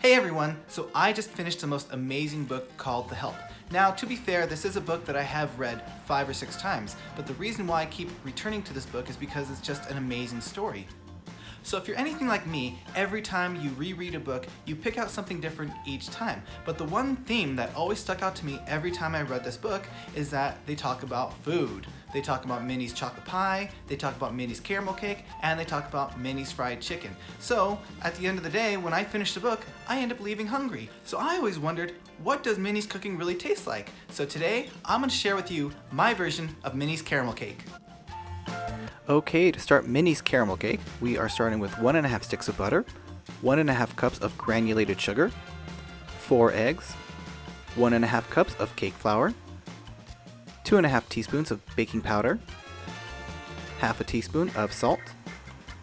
Hey everyone! So I just finished the most amazing book called The Help. Now, to be fair, this is a book that I have read 5 or 6 times, but the reason why I keep returning to this book is because it's just an amazing story. So if you're anything like me, every time you reread a book, you pick out something different each time. But the one theme that always stuck out to me every time I read this book is that they talk about food. They talk about Minny's chocolate pie, they talk about Minny's caramel cake, and they talk about Minny's fried chicken. So at the end of the day, when I finish the book, I end up leaving hungry. So I always wondered, what does Minny's cooking really taste like? So today, I'm going to share with you my version of Minny's caramel cake. Okay, to start Minny's Caramel Cake, we are starting with 1½ sticks of butter, 1½ cups of granulated sugar, 4 eggs, 1½ cups of cake flour, 2½ teaspoons of baking powder, half a teaspoon of salt,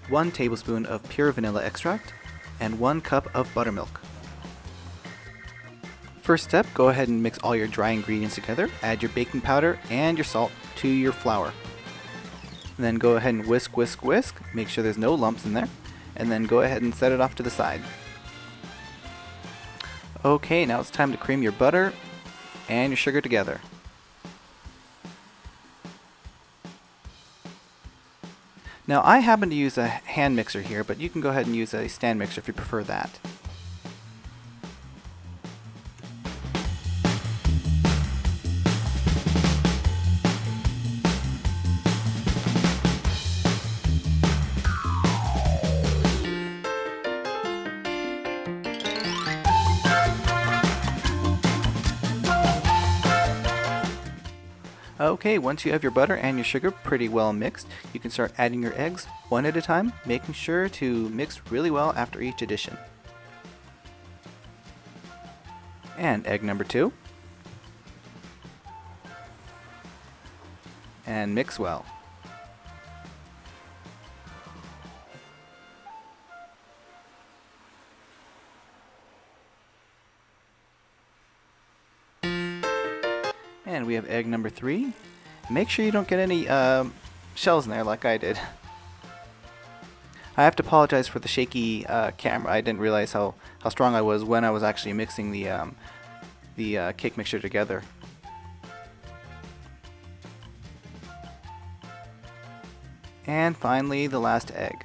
1 tablespoon of pure vanilla extract, and 1 cup of buttermilk. First step, go ahead and mix all your dry ingredients together, add your baking powder and your salt to your flour. And then go ahead and whisk, whisk, whisk. Make sure there's no lumps in there. And then go ahead and set it off to the side. Okay, now it's time to cream your butter and your sugar together. Now I happen to use a hand mixer here, but you can go ahead and use a stand mixer if you prefer that. Okay, once you have your butter and your sugar pretty well mixed, you can start adding your eggs one at a time, making sure to mix really well after each addition. And egg number 2. And mix well. And we have egg number 3. Make sure you don't get any shells in there like I did. I have to apologize for the shaky camera. I didn't realize how strong I was when I was actually mixing the cake mixture together. And finally, the last egg.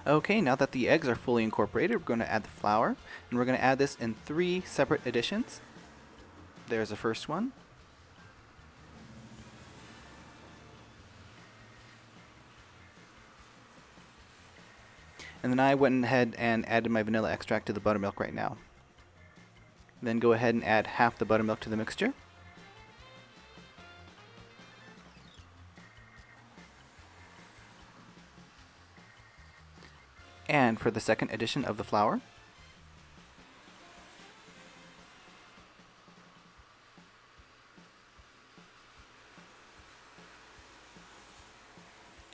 Okay, now that the eggs are fully incorporated, we're going to add the flour, and we're going to add this in 3 separate additions. There's the first one. And then I went ahead and added my vanilla extract to the buttermilk right now. Then go ahead and add half the buttermilk to the mixture. And for the second addition of the flour,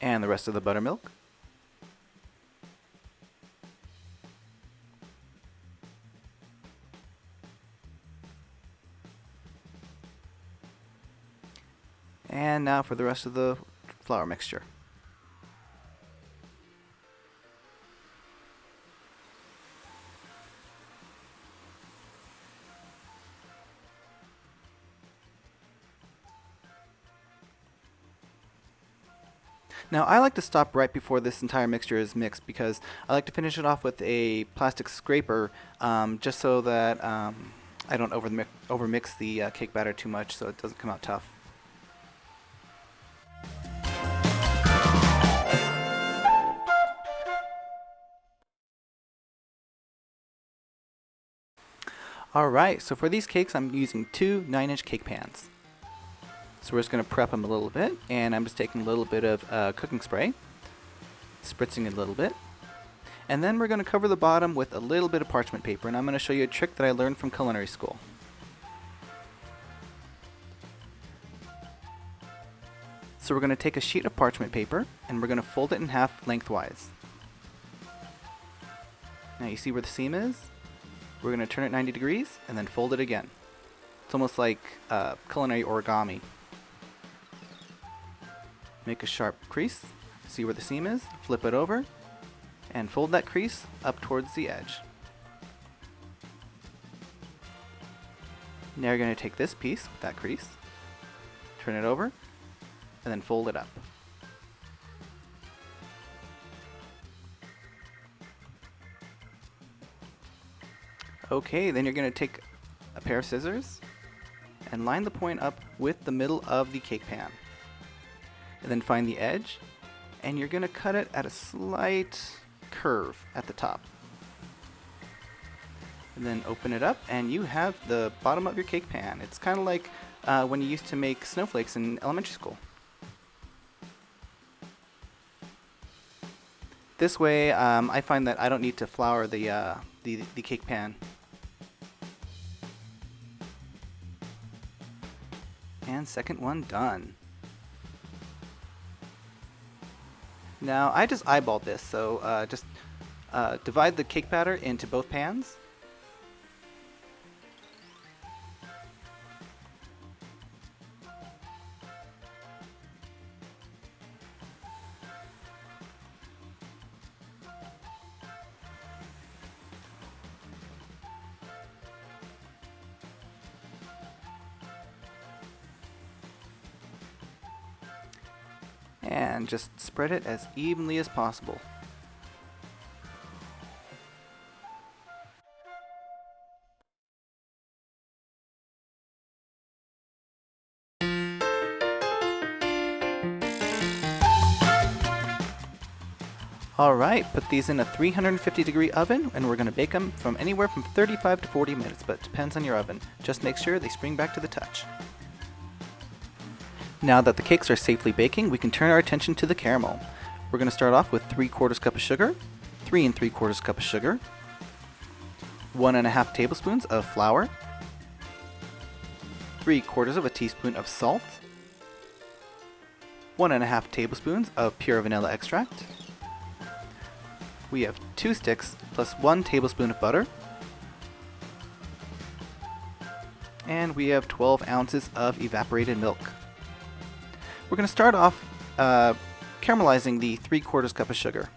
and the rest of the buttermilk, and now for the rest of the flour mixture. Now I like to stop right before this entire mixture is mixed because I like to finish it off with a plastic scraper just so that I don't overmix the cake batter too much so it doesn't come out tough. Alright, so for these cakes I'm using 2 9-inch cake pans. So we're just going to prep them a little bit, and I'm just taking a little bit of cooking spray, spritzing it a little bit, and then we're going to cover the bottom with a little bit of parchment paper, and I'm going to show you a trick that I learned from culinary school. So we're going to take a sheet of parchment paper and we're going to fold it in half lengthwise. Now you see where the seam is? We're going to turn it 90 degrees and then fold it again. It's almost like culinary origami. Make a sharp crease, see where the seam is, flip it over, and fold that crease up towards the edge. Now you're going to take this piece with that crease, turn it over, and then fold it up. Okay, then you're going to take a pair of scissors and line the point up with the middle of the cake pan. And then find the edge, and you're going to cut it at a slight curve at the top. And then open it up, and you have the bottom of your cake pan. It's kind of like when you used to make snowflakes in elementary school. This way, I find that I don't need to flour the cake pan. And second one done. Now I just eyeballed this, so just divide the cake batter into both pans. And just spread it as evenly as possible. Alright, put these in a 350-degree oven, and we're going to bake them from anywhere from 35 to 40 minutes, but it depends on your oven. Just make sure they spring back to the touch. Now that the cakes are safely baking, we can turn our attention to the caramel. We're going to start off with 3/4 cup of sugar, 3 3/4 cup of sugar, 1 1/2 tablespoons of flour, 3/4 of a teaspoon of salt, 1 1/2 tablespoons of pure vanilla extract. We have 2 sticks plus 1 tablespoon of butter, and we have 12 ounces of evaporated milk. We're going to start off caramelizing the 3/4 cup of sugar.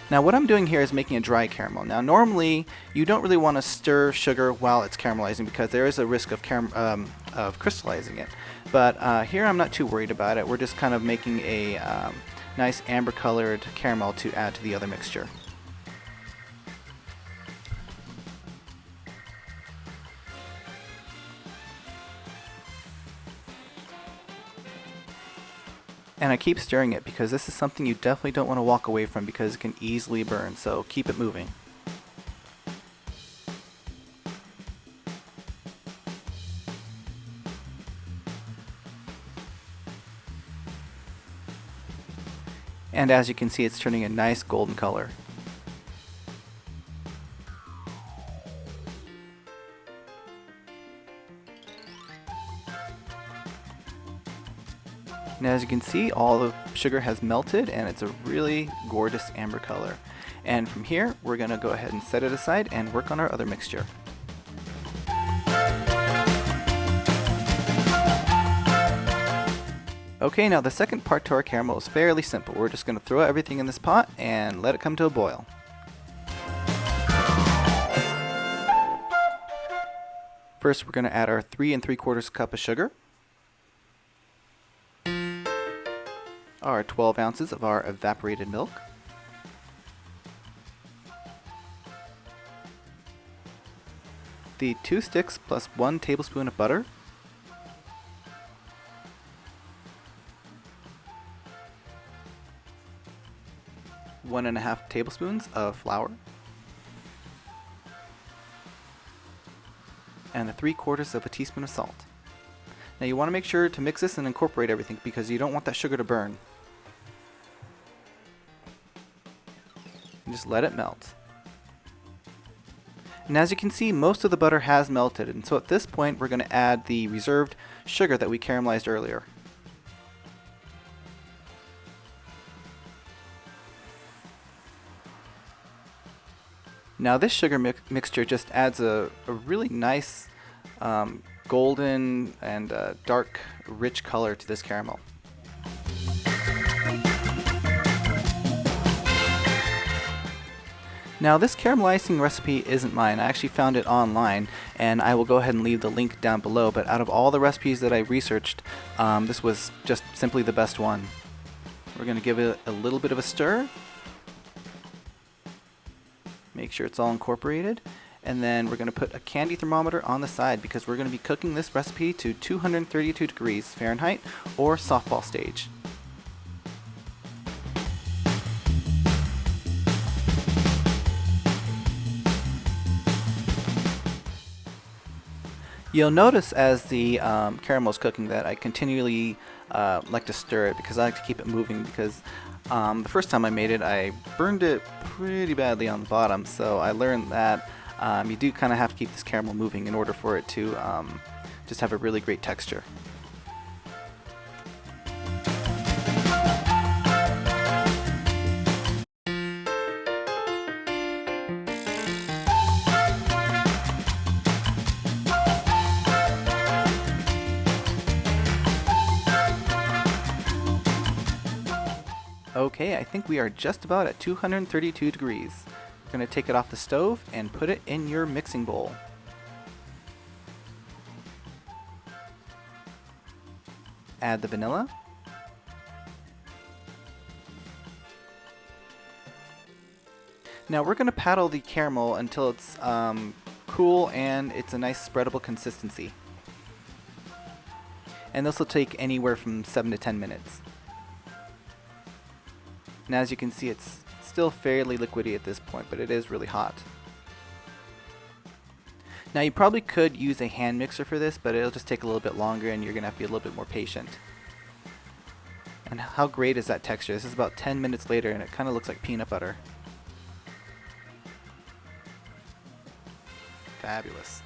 Now what I'm doing here is making a dry caramel. Now normally you don't really want to stir sugar while it's caramelizing because there is a risk of crystallizing it. But here I'm not too worried about it. We're just kind of making a nice amber colored caramel to add to the other mixture. And I keep stirring it because this is something you definitely don't want to walk away from because it can easily burn, so keep it moving. And as you can see, it's turning a nice golden color. And as you can see, all the sugar has melted and it's a really gorgeous amber color. And from here, we're going to go ahead and set it aside and work on our other mixture. Okay, now the second part to our caramel is fairly simple. We're just going to throw everything in this pot and let it come to a boil. First, we're going to add our 3 3/4 cup of sugar, our 12 ounces of our evaporated milk, the 2 sticks plus 1 tablespoon of butter, one and a half tablespoons of flour, and 3/4 of a teaspoon of salt. Now you want to make sure to mix this and incorporate everything because you don't want that sugar to burn. And just let it melt. And as you can see, most of the butter has melted, and so at this point we're going to add the reserved sugar that we caramelized earlier. Now this sugar mixture just adds a really nice golden and dark rich color to this caramel. Now this caramel icing recipe isn't mine. I actually found it online, and I will go ahead and leave the link down below, but out of all the recipes that I researched, this was just simply the best one. We're going to give it a little bit of a stir. Make sure it's all incorporated, and then we're going to put a candy thermometer on the side because we're going to be cooking this recipe to 232 degrees Fahrenheit or softball stage. You'll notice as the caramel is cooking that I continually like to stir it because I like to keep it moving, because the first time I made it I burned it pretty badly on the bottom, so I learned that you do kind of have to keep this caramel moving in order for it to just have a really great texture. Okay, I think we are just about at 232 degrees. We're going to take it off the stove and put it in your mixing bowl. Add the vanilla. Now we're going to paddle the caramel until it's cool and it's a nice spreadable consistency. And this will take anywhere from 7 to 10 minutes. Now as you can see, it's still fairly liquidy at this point, but it is really hot. Now you probably could use a hand mixer for this, but it'll just take a little bit longer and you're going to have to be a little bit more patient. And how great is that texture? This is about 10 minutes later and it kind of looks like peanut butter. Fabulous.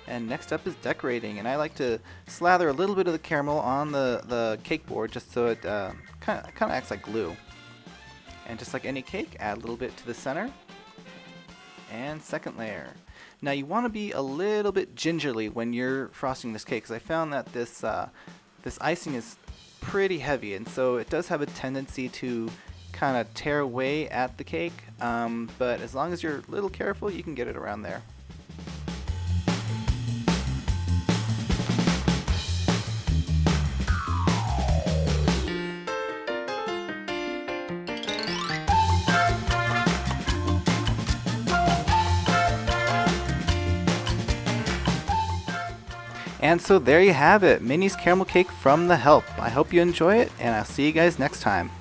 And next up is decorating, and I like to slather a little bit of the caramel on the cake board just so it kind of acts like glue. And just like any cake, add a little bit to the center. And second layer. Now you want to be a little bit gingerly when you're frosting this cake, because I found that this icing is pretty heavy, and so it does have a tendency to kind of tear away at the cake. But as long as you're a little careful, you can get it around there. And so there you have it, Minny's Caramel Cake from The Help. I hope you enjoy it, and I'll see you guys next time.